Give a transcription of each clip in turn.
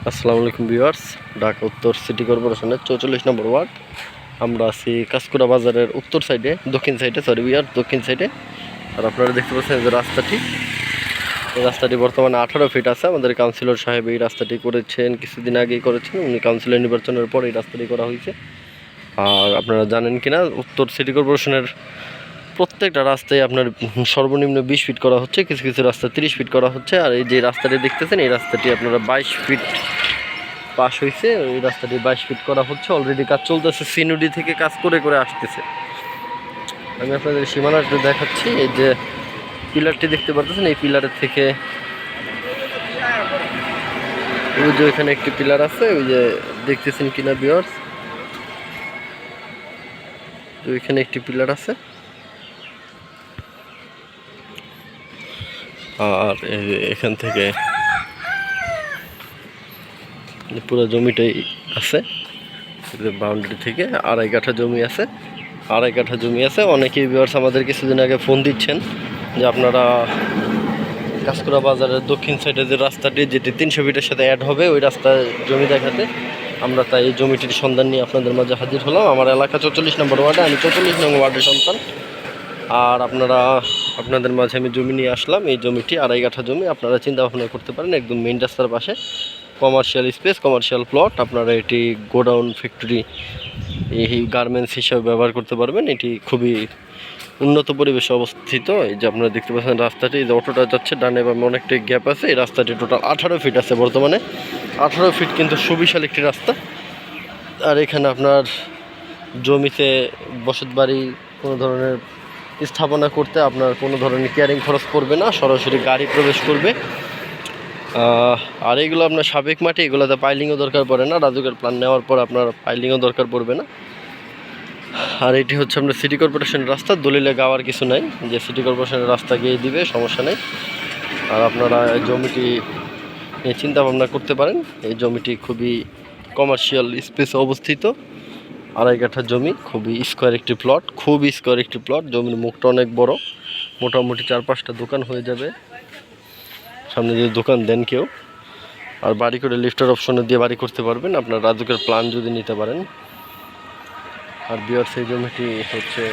আসসালামু আলাইকুম ভিউয়ার্স। ঢাকা উত্তর সিটি কর্পোরেশনের 44 নম্বর ওয়ার্ড। আমরা আছি কাঁচকুড়া বাজারের উত্তর সাইডে, দক্ষিণ সাইডে, সরি ভিউয়ার, দক্ষিণ সাইডে। আর আপনারা দেখতে পাচ্ছেন যে এই রাস্তাটি বর্তমানে 18 ফিট আছে। আমাদের কাউন্সিলর সাহেব এই রাস্তাটি করেছেন, কিছুদিন আগেই করেছেন। উনি কাউন্সিলর নির্বাচনের পর এই রাস্তাটি করা হয়েছে। আর আপনারা জানেন কিনা, উত্তর সিটি কর্পোরেশনের প্রত্যেকটা রাস্তায় আপনার সর্বনিম্ন 20 ফিট করা হচ্ছে, কিছু কিছু রাস্তা 30 ফিট করা হচ্ছে। আর এই যে রাস্তাটি দেখতেছেন, এই রাস্তাটি আপনারা 22 ফিট পাস হয়েছে। ওই রাস্তাটি 22 ফিট করা হচ্ছে, অলরেডি কাজ চলতেছে, সিনুডি থেকে কাজ করে করে আসতেছে। আমি আপনাদের সীমানাটা দেখাচ্ছি। এই যে পিলারটি দেখতে পাচ্ছেন, এই পিলারের থেকে ওই যে ওইখানে একটি পিলার আছে, ওই যে দেখতেছেন কিনা ভিউয়ার্স, তো ওইখানে একটি পিলার আছে। আর এখান থেকে পুরো জমিটাই আছে, বাউন্ডারি থেকে আড়াই কাঠা জমি আছে। অনেকেই ভিউয়ার্স আমাদের কিছুদিন আগে ফোন দিচ্ছেন যে আপনারা কাঁচকুড়া বাজারের দক্ষিণ সাইডে যে রাস্তাটি, যেটি 300 ফিটের সাথে অ্যাড হবে, ওই রাস্তায় জমি দেখাতে। আমরা তাই এই জমিটির সন্ধান নিয়ে আপনাদের মাঝে হাজির হলাম। আমার এলাকা 44 নম্বর ওয়ার্ডে, আমি 44 নম্বর ওয়ার্ডের সন্তান। আর আপনাদের মাঝে আমি জমি নিয়ে আসলাম। এই জমিটি আড়াই কাঠা জমি। আপনারা চিন্তা ভাবনা করতে পারেন, একদম মেইন রাস্তার পাশে কমার্শিয়াল স্পেস, কমার্শিয়াল প্লট। আপনারা এটি গোডাউন, ফ্যাক্টরি, এই গার্মেন্টস হিসাবে ব্যবহার করতে পারবেন। এটি খুবই উন্নত পরিবেশে অবস্থিত। এই যে আপনারা দেখতে পাচ্ছেন রাস্তাটি, যে অটোটা যাচ্ছে ডানে বামে অনেকটাই গ্যাপ আছে। এই রাস্তাটি টোটাল 18 ফিট আছে বর্তমানে। 18 ফিট কিন্তু সুবিশাল একটি রাস্তা। আর এখানে আপনার জমিতে বসত বাড়ি কোনো ধরনের স্থাপনা করতে আপনার কোনো ধরনের কেয়ারিং খরচ পড়বে না, সরাসরি গাড়ি প্রবেশ করবে। আর এগুলো আপনার সাবেক মাটি, এগুলোতে পাইলিংও দরকার পড়ে না। রাজুকের প্ল্যান নেওয়ার পর আপনার পাইলিংও দরকার পড়বে না। আর এটি হচ্ছে আপনার সিটি কর্পোরেশনের রাস্তা, দলিলে গাওয়ার কিছু নাই, যে সিটি কর্পোরেশনের রাস্তা গিয়ে দিবে, সমস্যা নেই। আর আপনারা এই জমিটি নিয়ে চিন্তা ভাবনা করতে পারেন। এই জমিটি খুবই কমার্শিয়াল স্পেসে অবস্থিত, আড়াই কাঠা জমি, খুবই স্কোয়ার একটি প্লট। জমির মুখটা অনেক বড়, মোটামুটি 4-5টা দোকান হয়ে যাবে সামনে, যদি দোকান দেন কেউ। আর বাড়ি করে লিফটের অপশনে দিয়ে বাড়ি করতে পারবেন, আপনার রাজুকের প্ল্যান যদি নিতে পারেন। আর ভিউয়ার্স, এই জমিটি হচ্ছে,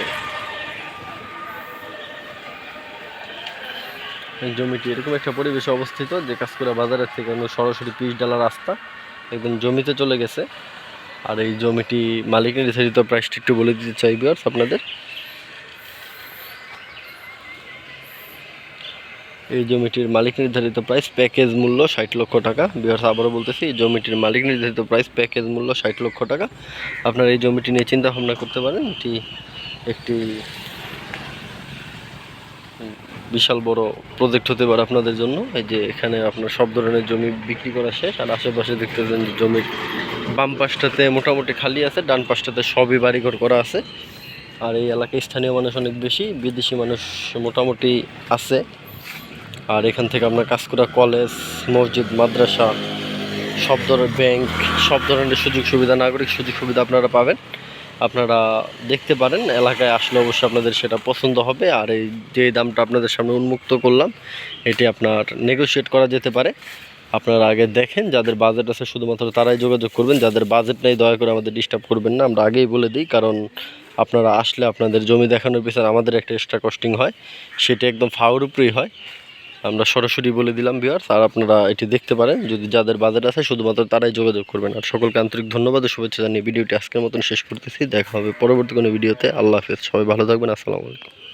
এই জমিটি এরকম একটা পরিবেশে অবস্থিত যে কাঁচকুড়া বাজারের থেকে সরাসরি 30 ডালা রাস্তা একদম জমিতে চলে গেছে। আর এই জমিটি মালিক নির্ধারিত প্রাইসটি একটু বলে দিতে চাই ভিউয়ার্স আপনাদের। এই জমিটির মালিক নির্ধারিত প্রাইস প্যাকেজ মূল্য 60 লক্ষ টাকা। ভিউয়ার্স, আবারও বলতেছি, এই জমিটির মালিক নির্ধারিত প্রাইস প্যাকেজ মূল্য 60 লক্ষ টাকা। আপনারা এই জমিটি নিয়ে চিন্তা ভাবনা করতে পারেন। এটি একটি বিশাল বড় প্রজেক্ট হতে পারে আপনাদের জন্য। এই যে এখানে আপনার সব ধরনের জমি বিক্রি করা শেষ। আর আশেপাশে দেখতেছেন যে জমির বাম পাশটাতে মোটামুটি খালি আছে, ডান পাশটাতে সবই বাড়িঘর করা আছে। আর এই এলাকায় স্থানীয় মানুষ অনেক বেশি, বিদেশি মানুষ মোটামুটি আছে। আর এখান থেকে আপনার কাঁচকুড়া কলেজ, মসজিদ, মাদ্রাসা, সব ধরনের ব্যাংক, সব ধরনের সুযোগ সুবিধা, নাগরিক সুযোগ সুবিধা আপনারা পাবেন। আপনারা দেখতে পারেন, এলাকায় আসলে অবশ্যই আপনাদের সেটা পছন্দ হবে। আর এই যে দামটা আপনাদের সামনে উন্মুক্ত করলাম, এটি আপনার নেগোশিয়েট করা যেতে পারে। আপনারা আগে দেখেন, যাদের বাজেট আছে শুধুমাত্র তারাই যোগাযোগ করবেন, যাদের বাজেট নেই দয়া করে আমাদের ডিস্টার্ব করবেন না। আমরা আগেই বলে দিই, কারণ আপনারা আসলে আপনাদের জমি দেখানোর পিছনে আমাদের একটা এক্সট্রা কস্টিং হয়, সেটা একদম ফাওয়ার উপরেই হয়। আমরা সরাসরি বলে দিলাম ভিউয়ার্স। আর আপনারা এটি দেখতে পারেন, যদি যাদের বাজেট আছে শুধুমাত্র তারাই যোগাযোগ করবেন। আর সকলকে আন্তরিক ধন্যবাদ ও শুভেচ্ছা জানিয়ে ভিডিওটি আজকের মতন শেষ করতেছি। দেখা হবে পরবর্তী কোনো ভিডিওতে। আল্লাহ হাফেজ, সবাই ভালো থাকবেন। আসসালামু আলাইকুম।